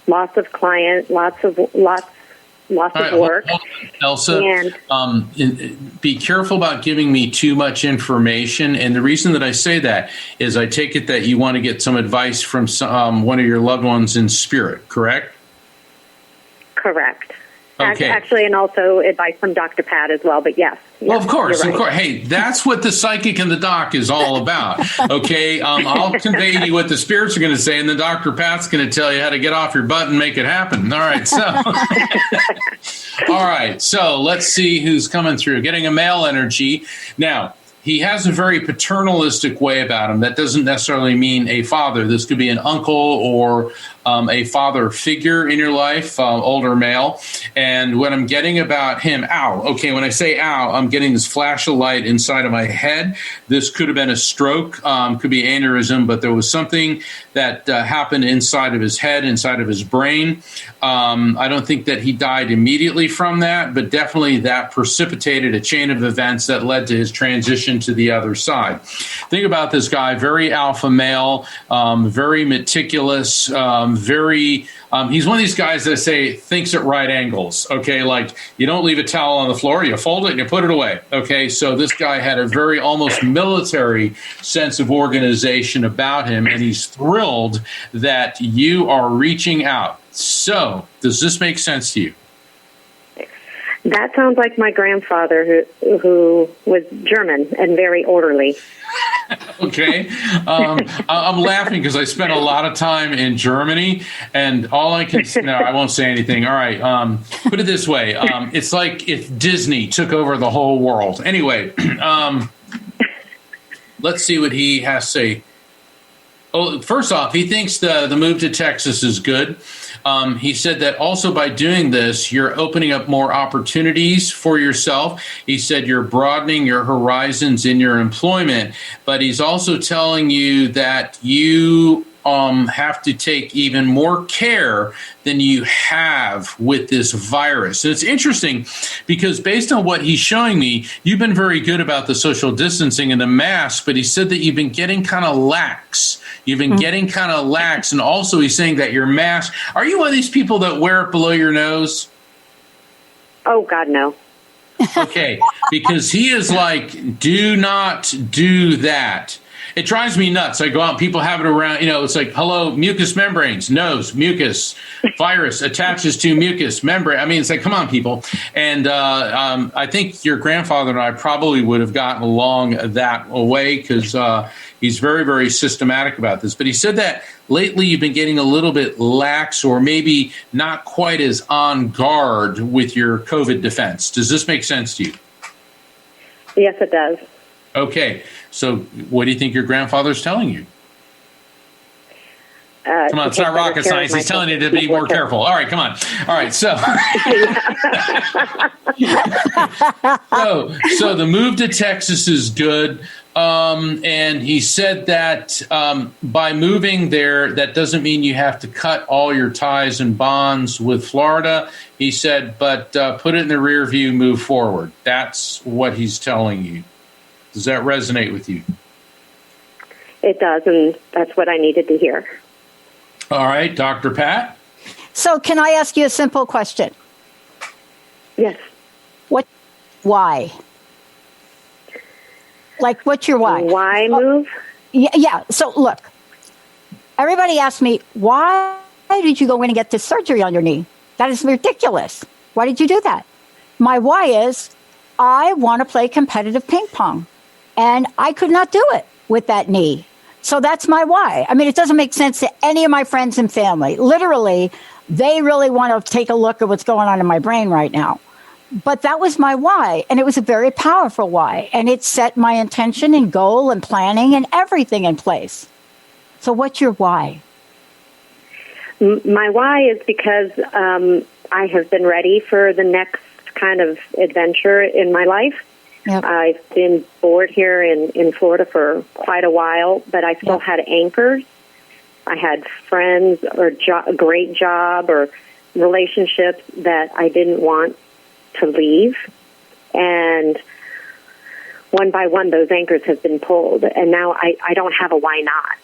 loss of client, lots of work. Elsa, be careful about giving me too much information. And the reason that I say that is I take it that you want to get some advice from one of your loved ones in spirit, correct? Correct. Okay. Actually, and also advice from Dr. Pat as well, but yes. Well, of course, right. of course. Hey, that's what the psychic and the doc is all about. Okay, I'll convey to you what the spirits are going to say, and then Dr. Pat's going to tell you how to get off your butt and make it happen. All right, so let's see who's coming through. Getting a male energy. Now, he has a very paternalistic way about him. That doesn't necessarily mean a father. This could be an uncle or a father figure in your life, older male. And what I'm getting about him, when I say I'm getting this flash of light inside of my head. This could have been a stroke, could be aneurysm, but there was something that happened inside of his head, inside of his brain. I don't think that he died immediately from that, but definitely that precipitated a chain of events that led to his transition to the other side. Think about this guy, very alpha male, very meticulous, he's one of these guys that I say thinks at right angles. Okay, like you don't leave a towel on the floor, you fold it and you put it away. Okay, so this guy had a very almost military sense of organization about him, and he's thrilled that you are reaching out. So, does this make sense to you? That sounds like my grandfather who was German and very orderly. Okay. I'm laughing because I spent a lot of time in Germany, and all I can say, no, I won't say anything. All right. Put it this way. It's like if Disney took over the whole world. Anyway, let's see what he has to say. Well, first off, he thinks the move to Texas is good. He said that also by doing this, you're opening up more opportunities for yourself. He said you're broadening your horizons in your employment, but he's also telling you that you have to take even more care than you have with this virus. And it's interesting because based on what he's showing me, you've been very good about the social distancing and the mask, but he said that you've been getting kind of lax. You've been getting kind of lax. And also he's saying that your mask, are you one of these people that wear it below your nose? Oh, God, no. Okay, because he is like, do not do that. It drives me nuts. I go out and people have it around, it's like, hello, mucous membranes, nose, mucus, virus attaches to mucus membrane. I mean, it's like, come on, people. And I think your grandfather and I probably would have gotten along that way because he's very, very systematic about this. But he said that lately you've been getting a little bit lax or maybe not quite as on guard with your COVID defense. Does this make sense to you? Yes, it does. Okay. So what do you think your grandfather's telling you? Come on, it's not rocket science. He's telling you to be more careful. All right, come on. All right, so so the move to Texas is good. And he said that by moving there, that doesn't mean you have to cut all your ties and bonds with Florida. He said, but put it in the rear view, move forward. That's what he's telling you. Does that resonate with you? It does, and that's what I needed to hear. All right, Dr. Pat? So can I ask you a simple question? Yes. Why? Like, what's your why? Why move? Yeah. So, look, everybody asks me, why did you go in and get this surgery on your knee? That is ridiculous. Why did you do that? My why is I want to play competitive ping pong, and I could not do it with that knee. So that's my why. I mean, it doesn't make sense to any of my friends and family. Literally, they really want to take a look at what's going on in my brain right now. But that was my why, and it was a very powerful why, and it set my intention and goal and planning and everything in place. So what's your why? My why is because I have been ready for the next kind of adventure in my life. Yep. I've been bored here in Florida for quite a while, but I still had anchors. I had friends or a great job or relationships that I didn't want to leave. And one by one, those anchors have been pulled. And now I don't have a why not.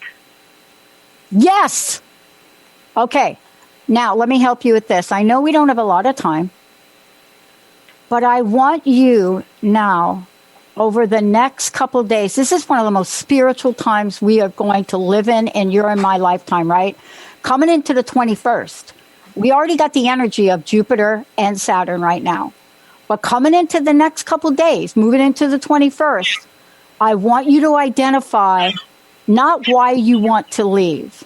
Yes. Okay. Now, let me help you with this. I know we don't have a lot of time, but I want you now, over the next couple of days, this is one of the most spiritual times we are going to live in you're in my lifetime, right? Coming into the 21st, we already got the energy of Jupiter and Saturn right now. But coming into the next couple of days, moving into the 21st, I want you to identify not why you want to leave,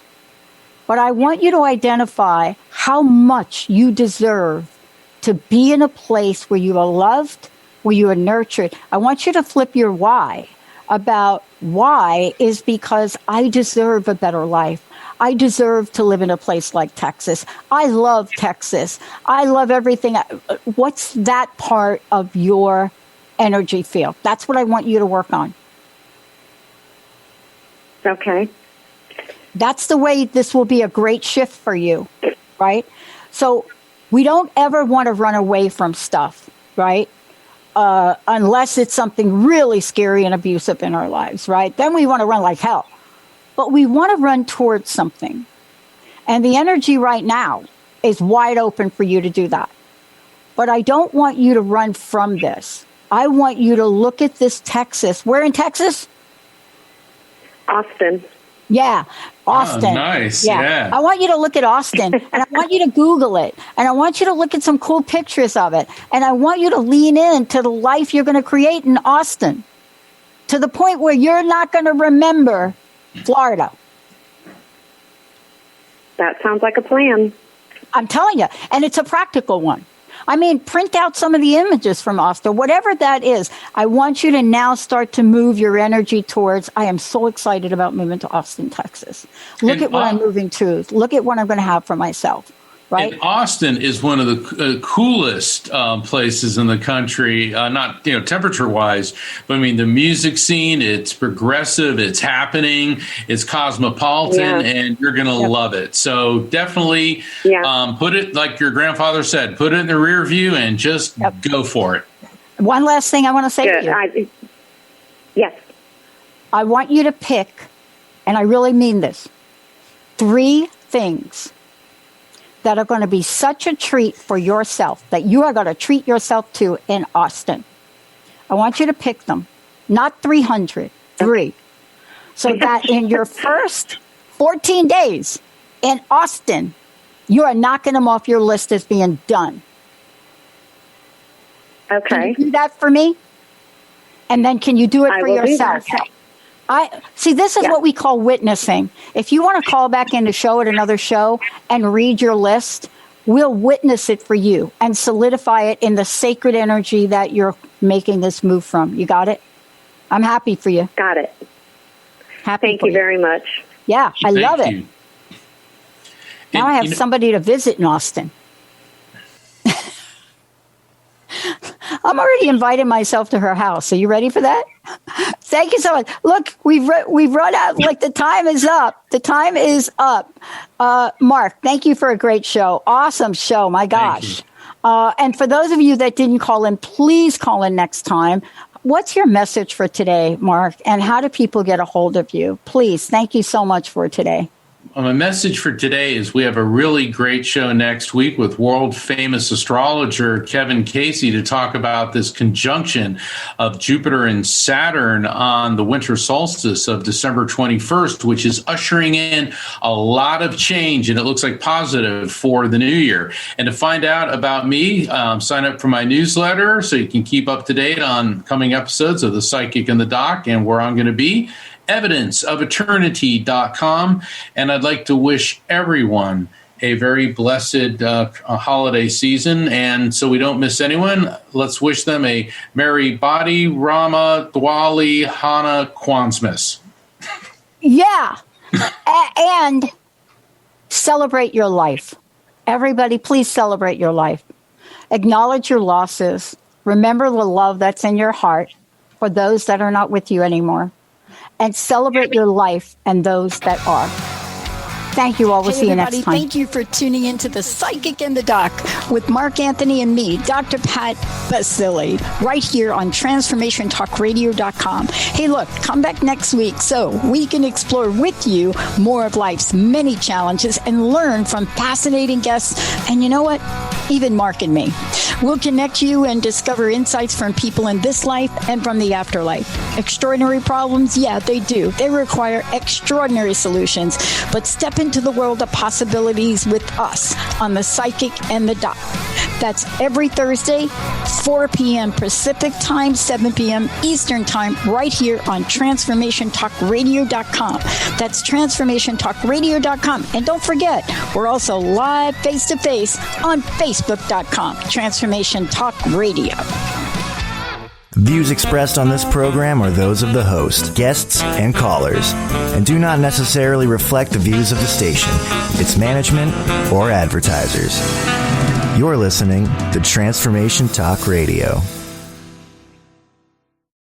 but I want you to identify how much you deserve to be in a place where you are loved, where you are nurtured. I want you to flip your why about why is because I deserve a better life. I deserve to live in a place like Texas. I love Texas. I love everything. What's that part of your energy field? That's what I want you to work on. Okay. That's the way this will be a great shift for you, right? So we don't ever want to run away from stuff, right? Unless it's something really scary and abusive in our lives, right? Then we want to run like hell. But we want to run towards something. And the energy right now is wide open for you to do that. But I don't want you to run from this. I want you to look at this Texas. Where in Texas? Austin. Yeah, Austin. Oh, nice. Yeah. I want you to look at Austin, and I want you to Google it, and I want you to look at some cool pictures of it, and I want you to lean into the life you're going to create in Austin to the point where you're not going to remember Florida. That sounds like a plan. I'm telling you, and it's a practical one. I mean, print out some of the images from Austin, whatever that is. I want you to now start to move your energy towards, I am so excited about moving to Austin, Texas. Look at what I'm moving to. Look at what I'm going to have for myself. Right. And Austin is one of the coolest places in the country, not temperature wise, but I mean the music scene. It's progressive, it's happening, it's cosmopolitan, and you're going to love it. So definitely put it, like your grandfather said, put it in the rear view and just go for it. One last thing I want to say to you. Yes. I want you to pick, and I really mean this, 3 things that are going to be such a treat for yourself, that you are going to treat yourself to in Austin. I want you to pick them, not 300, 3. So that in your first 14 days in Austin, you are knocking them off your list as being done. Okay. Can you do that for me? And then can you do it for yourself? This is what we call witnessing. If you want to call back in the show at another show and read your list, we'll witness it for you and solidify it in the sacred energy that you're making this move from. You got it? I'm happy for you. Got it. Thank you very much. Yeah, I love it. You. Now I have somebody to visit in Austin. I'm already inviting myself to her house. Are you ready for that? Thank you so much. Look, we've run out. Like, the time is up. The time is up. Mark, thank you for a great show. Awesome show. My gosh. And for those of you that didn't call in, please call in next time. What's your message for today, Mark? And how do people get a hold of you? Please. Thank you so much for today. My message for today is we have a really great show next week with world-famous astrologer Kevin Casey to talk about this conjunction of Jupiter and Saturn on the winter solstice of December 21st, which is ushering in a lot of change, and it looks like positive for the new year. And to find out about me, sign up for my newsletter so you can keep up to date on coming episodes of The Psychic and the Doc and where I'm going to be. evidenceofeternity.com. And I'd like to wish everyone a very blessed holiday season. And so we don't miss anyone, let's wish them a Merry Badi, Rama, Diwali, Hana, Kwanzmas. Yeah. And celebrate your life. Everybody, please celebrate your life. Acknowledge your losses. Remember the love that's in your heart for those that are not with you anymore. And celebrate your life and those that are. Thank you all. We'll see you next time. Thank you for tuning into The Psychic and the Doc with Mark Anthony and me, Dr. Pat Baccili, right here on TransformationTalkRadio.com. Hey, look, come back next week so we can explore with you more of life's many challenges and learn from fascinating guests. And you know what? Even Mark and me. We'll connect you and discover insights from people in this life and from the afterlife. Extraordinary problems? Yeah, they do. They require extraordinary solutions. But step into the world of possibilities with us on The Psychic and the Doc. That's every Thursday, 4 p.m. Pacific Time, 7 p.m. Eastern Time, right here on TransformationTalkRadio.com. That's TransformationTalkRadio.com. And don't forget, we're also live face-to-face on Facebook.com. Transformation Talk Radio. Views expressed on this program are those of the host, guests, and callers, and do not necessarily reflect the views of the station, its management, or advertisers. You're listening to Transformation Talk Radio.